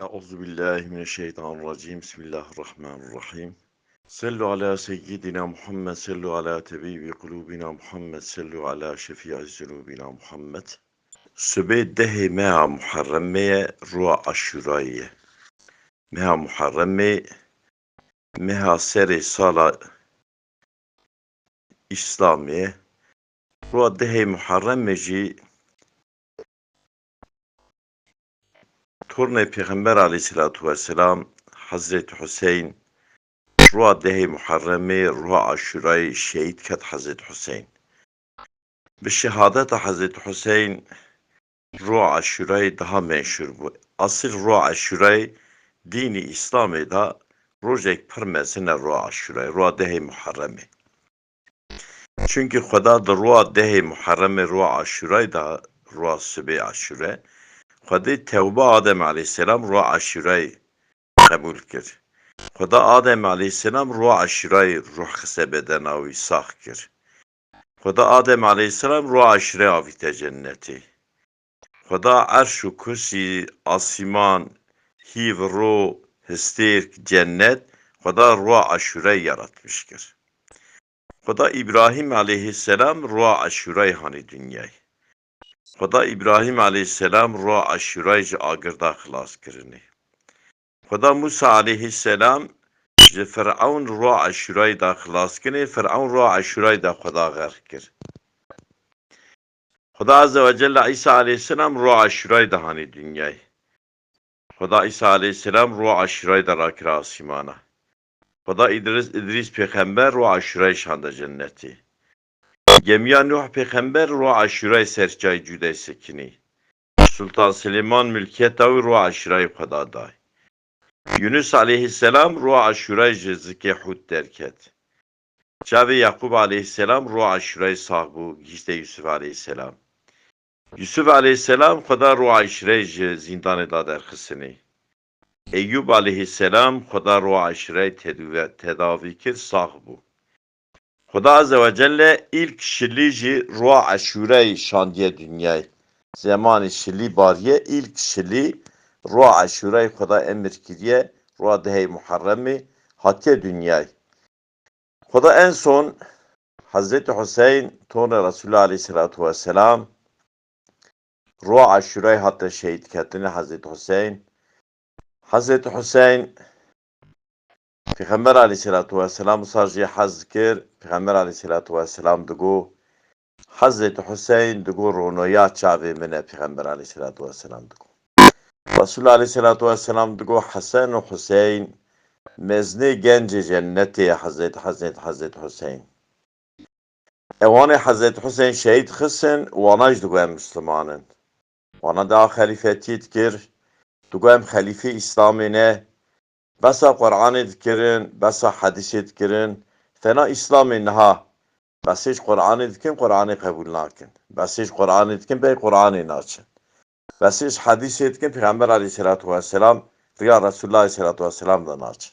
Euzubillahimineşşeytanirracim. Bismillahirrahmanirrahim. Sallu ala seyyidina Muhammed, sallu ala tebibi kulubina Muhammed, sallu ala şefi'i zunubina Muhammed. Sübe dehi meha muharremeye ruha aşurayye. Meha muharreme meha seri sala İslamiye. Ruha dehi muharremeci Torne Peygamber aleyhissalatu vesselam Hazreti Hüseyin ruha dehi muharreme ruha aşurayı şehit kat Hazreti Hüseyin. Ve şehadet Hazreti Hüseyin ruha aşurayı daha meşhur bu. Asıl ruha aşurayı dini İslam'da rojek permesine ruha aşurayı ruha dehi muharreme. Çünkü Xuda da ruha dehi muharreme ruha aşurayı da ruha sübe aşure. Xuda tevbe Adem aleyhisselam ruha aşurayı kabul kir. Xuda Adem aleyhisselam ruha aşurayı ruh sebeden avi sağ kir. Xuda Adem aleyhisselam ruha aşure avite cenneti. Xuda arş u kursi asiman hiv ro histêrk cennet Xuda ruha aşure yaratmıştır. Xuda İbrahim aleyhisselam ruha aşure hani dünyayı. Xuda İbrahim aleyhisselam ruha aşure agirda xilas kirini. Xuda Musa aleyhisselam ji Firavun ruha aşure da xilas kirini. Firavun ruha aşure da Xuda gərq kir. Xuda Azze ve Celle İsa aleyhisselam ruha aşure da hani dünyayı. Xuda İsa aleyhisselam ruha aşure da rakir asimana. Xuda İdris peygamber ruha aşure şanda cenneti. Gemiya Nuh peygamber ruha aşure serçay cüde sekini. Sultan Süleyman mülkiyet avi ruha aşure Xuda day. Yunus aleyhisselam ruha aşure zike hud derket. Çavi Yakub aleyhisselam ruha aşure sahibu gizde Yusuf aleyhisselam. Yusuf aleyhisselam Xuda ruha aşure zindan da derxisini. Eyyub aleyhisselam Xuda ruha aşire tedavi kir sahibu. Xuda Azze ve Celle ilk şilici ruha aşure şandiye dünyayı. Zamanı şili bariye ilk şili ruha aşure Xuda emir kiriye ruha dehi muharremi hatiye dünyayı. Xuda en son Hazreti Hüseyin torna Resulullah aleyhissalatu vesselam ruha aşure hatta şehit kendini Hazreti Hüseyin. Hazreti Hüseyin Peygamber aleyhissalatu vesselam sarjı haz kir. Peygamber aleyhissalatu vesselam digo Hazreti Hüseyin digo ronoya çavi mine Peygamber aleyhissalatu vesselam digo. Resulullah aleyhissalatu vesselam digo Hasan ve Hüseyin mezni genci cenneti Hazreti Hüseyin. Evanı Hazreti Hüseyin şehit kısın vanaj digo Müslümanın. Vana da halifetiyet kir. Digo halife İslamine basa Kur'an'ı dikirin, basa hadisi dikirin. Fena İslam'ı naha. Bas hiç Kur'an'ı dikin, Kur'an'ı kabul nakin. Bas hiç Kur'an'ı dikin, bey Kur'an'ı naçın. Bas hiç hadisi dikin, Peygamber aleyhissalatu vesselam, veya Resulullah aleyhissalatu vesselam da naçın.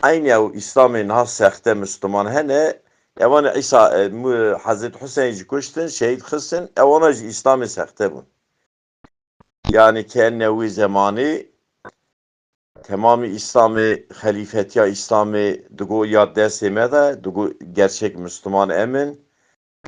Aynı ya İslam'ı naha sehte Müslüman hene, evanı İsa, Hazreti Hüseyin'i kuştun, şehit kılsın, evanı İslam'ı sehte bun. Yani kennevi zamanı, tamamı İslami halifetiya İslami dugu ya desime de dugu gerçek Müslüman emin,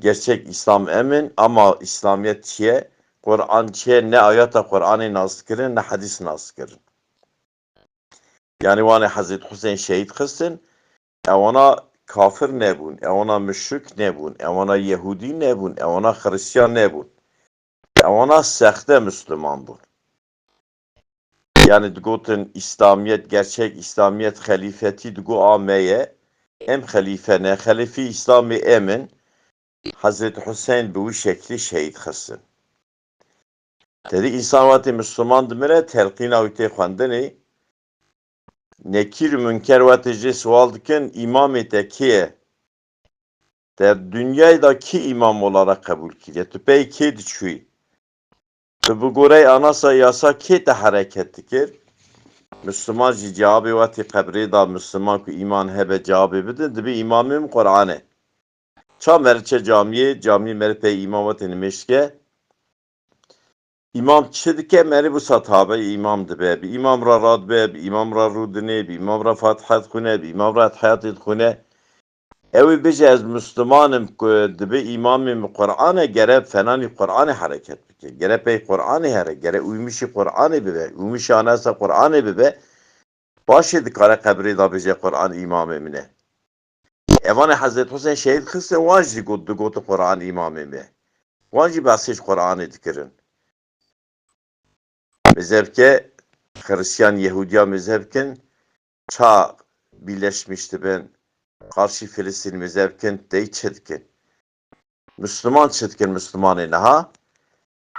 gerçek İslam emin ama İslamiyet çiye, Kur'an çiye ne ayata Kur'an'ı nasıl kirin ne hadis nasıl kirin. Yani vani Hazreti Hüseyin şehit kılsın, evana kafir ne bun, evana müşrik ne bun, evana Yahudi ne bun, evana Hristiyan ne bun, evana sehte Müslüman bun. Yani digotin İslamiyet, gerçek İslamiyet halifeti digo ameye, em halife ne, halife İslami emin, Hazreti Hüseyin bu şekli şehit kılsın. Dedi insan vati Müslüman demire telkin avite xwendinê, nekir münker vati jê sual dikin imamê te kê ye? Der dünyayê da kî imam olarak kabul kiriye? Tu pey kê diçûyî? Tu bi gorey anasa yasa kê te hareket dikir? Müslüman jî cevabê wetî qebrê da Müslüman ku iman hebe cevabê bidin, dibe imamêm Qur'anê. Ça merçe camiyê, camiyê mere pey imam wetê nimeşke, İmam çi dike meri bu sahabe imam dibe. Bir imam ra rad be, bir imam ra rudine, bir imam ra fatihat xune, bir imam ra hayat xune. Evi bije ez Müslümanım dibe imamım Kur'an'a gere fenani Kur'an'a hareket bike. Gere pey Kur'an'a here, gere uymişi Kur'an'a bibe, uymişi anasa Kur'an'a bibe. Başı dikare kabri da bije Kur'an imamımine. Evan Hazreti Hüseyin şehit kısse vanji gotu Kur'an imamımı. Vanji bahsiş Kur'an'ı dikirin. Mezhepke Hristiyan Yahudiya mezhepkin çağ birleşmişti ben. Karşı Filistin mezhepkin dey çetkin. Müslüman çetkin Müslümanı naha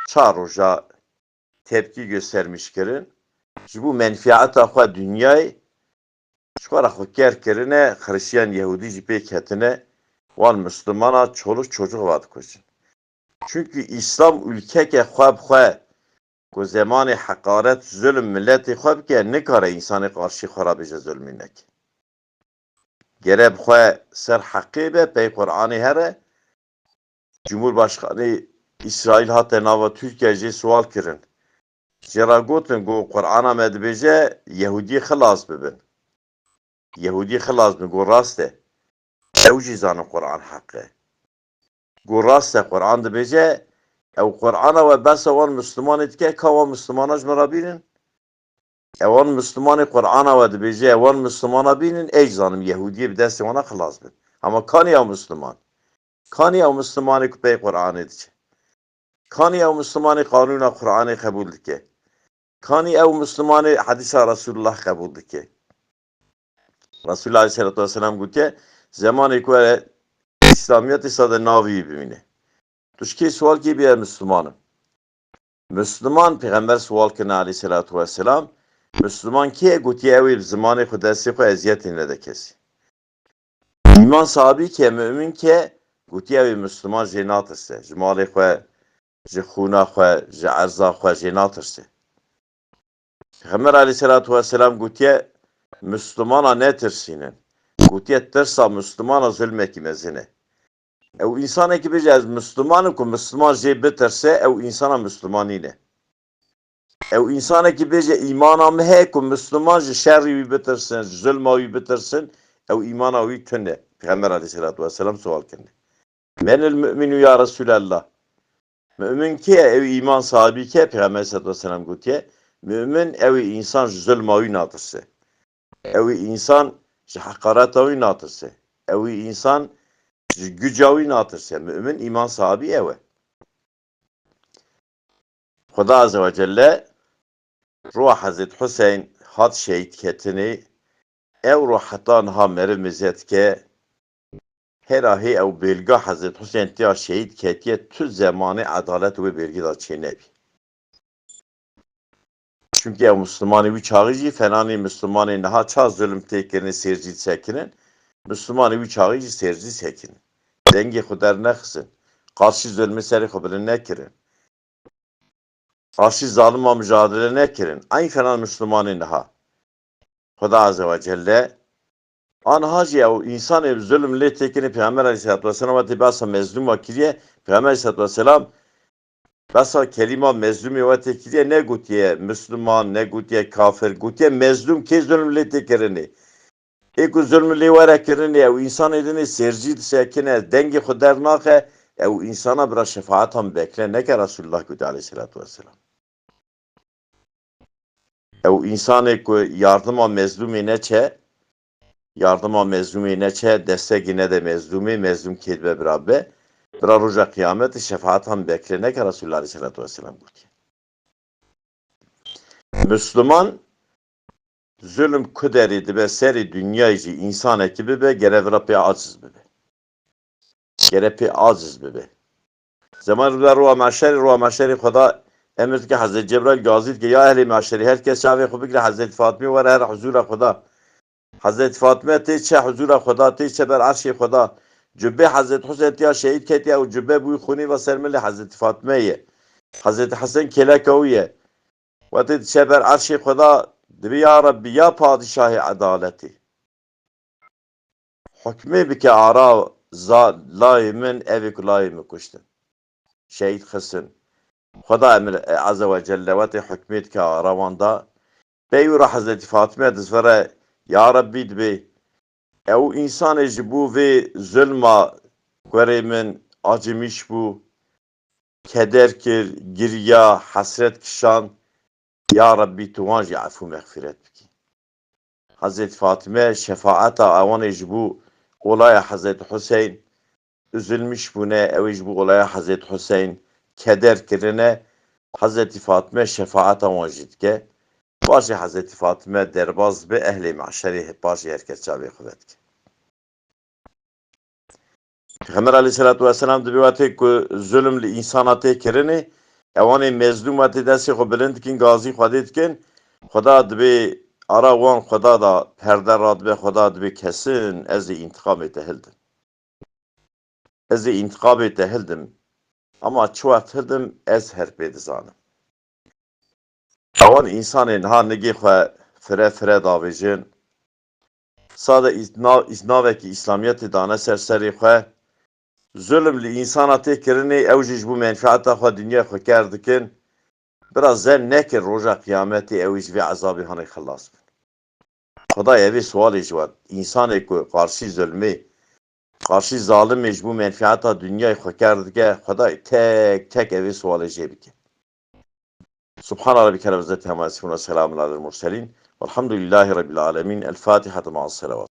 çağ roja tepki göstermiş kirin. Bu menfiata xwe dünyayı şkara xwe kerkirine Hristiyan Yahudi jipe ketine wan Müslümana çoluk çocuk vat koşun. Çünkü İslam ülkeke xwe ku zemanê heqaret zulm milletê xwe bike nikare insanê qarşî xwe ra bêje zulmînek. Gere bi xwe ser heqê be pey Qur'anê here Cumhurbaşkanı İsrail hate nava Türkiye jê sual kirin. Jê gotin got Qur'ana me dibêje Yehudî xilas bibin. Yehudî xilas bin got rast e. Ew jî zanin Qur'an heq e. Got rast e Qur'an dibêje ew Qur'ana we besa wan Müslümanê dike ka wan Müslümana ji min re bînin. Ewan Müslümanê Qur'ana we dibêje ewan Müslümana bînin ey zanim Yehudiyê bi destê wan re xilas bin. Ama kaniya Müslüman. Kaniya Müslümanê ku pey Qur'anê diçe. Kaniya Müslümanê qanûna Qur'anê qebûl dike. Kanî ew Müslümanê hedîsa Resulullah qebûl dike. Resulullah Aleyhisselatü Vesselam gotiye zemanê ku İslamiyetê sade navî bimîne. Tuşkê sual kê bîye Müslümanım. Müslüman Peygamber sual kirine Aleyhisselatü Vesselam Müslüman kê gotiye ew ê bi zimanê xwe destê xwe eziyetê nede kesî. İman sahabî ke mümin ke gotiye ew ê Müslüman jê natirse. Ji malê xwe, ji xûna xwe, ji erza xwe jê natirse. Peygamber Aleyhisselatü Vesselam gotiye Müslümana netirsînin. Gotiye tirsa Müslümana zulmekî mezine. Ew insanekî bêje ez Müslümanım ku Müslüman jê bitirse ew insana Müslümanîne. Ew insanekî bêje îmana me heye ku Müslüman ji şerrî wî bitirsin, ji zulma wî bitirsin, ew îmana wî tune. Peygamber Aleyhisselatü Vesselam sual kirine. Menil mü'minu ya Resulallah. Mümin ki ev iman sahibi ki Peygamber Aleyhisselatü Vesselam gotiye mümin ev insan ji zulma wî natirse. Ew insan ji heqareta wî natirse. Ew insan ji güca wî natirse. Mümin iman sahibi ew e. Xuda Azze ve Celle ruh Hazreti Hüseyin hat şehit ketini ev ruh heta niha meriv mizet ke herahî ew belga Hazreti Hüseyin tiya şehit ketiye tu zemanê adalet wê belgî da çênebî. Çünkü ev Müslümanê wî çaxî jî fenanê Müslümanê niha ça zulm tê kirin sêrcî sekinin. Müslümanê wî çaxî jî sêrcî sekinin. Dengê xwe dernexizin. Qarşî zulmê serê xwe bilind nekirin. Qarşî zalima mücadele nekirin. Eyn fenan Müslümanê niha. Xuda Azze ve Celle anha jî ew insanê zulm lê tê kirin Peygamber Aleyhisselatü Vesselam ve basa mezlûm ve kiriye Peygamber Aleyhisselatü Vesselam basa kelima mezlûmê ve tê kiriye ne gotiye Müslüman ne gotiye kafir gotiye mezlûm kê zulm lê tê kirinê. Ê ku zulm lê were kirinê ew insanê dinê sêrcî disekine dengê xwe dernaxe ew insana bira şefaatan bekle neke Resulullah gotiye Aleyhisselatü Vesselam. Ew insanê ku yardıma mezlûmê neçe yardıma mezlûmê neçe destekî nede mezlûmê mezlûm kê dibe birabe bira roja kıyametê şefaatan bekle neke Resulullah Aleyhisselatü Vesselam gotiye. Müslüman zulüm ku derî dibe serî dünyayê jî insanekî bibe gere vira pê aciz bibe. Gere pê aciz bibe. Zemanê roja meşerê Xuda emir dike Hazreti Cebrail gazî dike ya ehlê meşerî herkes çavê xwe bigire Hazreti Fatîmê were her huzûra Xuda. Hazreti Fatime tê çe huzûra Xuda tê çe ber erşê Xuda. Cübbê Hazreti Hüseyin tiya şehîd ketiye û cübbê bûyî xûnî ve sermilê Hazreti Fatime ye. Hazreti Hasan keleka wî ye. Ve tê çe ber erşê Xuda dibe ya Rabbi ya padişahê edaletî. Hukmê bike ara layê min evê ku layê min kuştin. Şehîd xistin. خدا امر عز و جل و حکمت که رواندا بیورا حضرت فاطمه دزفره یا ربی دبی او انسان جبو و ظلما گره من acımış bu keder kir girya hasret kişan ya Rabbi tuvan afu mağfiret biki. Hazreti Fatime şefaata avan bu olaya Hazreti Hüseyin üzülmüş bu ne ev bu olaya Hazreti Hüseyin keder kirine Hazreti Fatime şefaat avan ke başı Hazreti Fatime derbaz be ehli mahşeri başı herkes çabi kuvvet ki. Peygamber aleyhissalatu vesselam dibivate ku zulüm li insanate kirine evane mezlumate desi xo bilind kin gazi xwadet kin Xuda dibe ara wan Xuda da perde radbe Xuda dibe kesin ez intikam etehildim. Ez intikam etehildim. Ama çoğat hildim ez her bedizanım. Avan insanın ha negi xwe fire davêjin sade îsnavekî İslamiyetê dane ser serê xwe zulm li insana tê kirinê ew jî ji bo menfaeta xwe dinya xwe kar dikin biraz zen nekir roja kıyametê ew ji vê ezabê hanê xilas bin. Xuda evê sualê ji wat însanê ku qarşî zulmê qarşî zalimê ji bo menfaeta dunyayê xwe kar dike Xuda tek tek evê sualê jê bike. سبحان ربك رب العزة عما يصفون وسلام على المرسلين والحمد لله رب العالمين الفاتحة مع الصلوات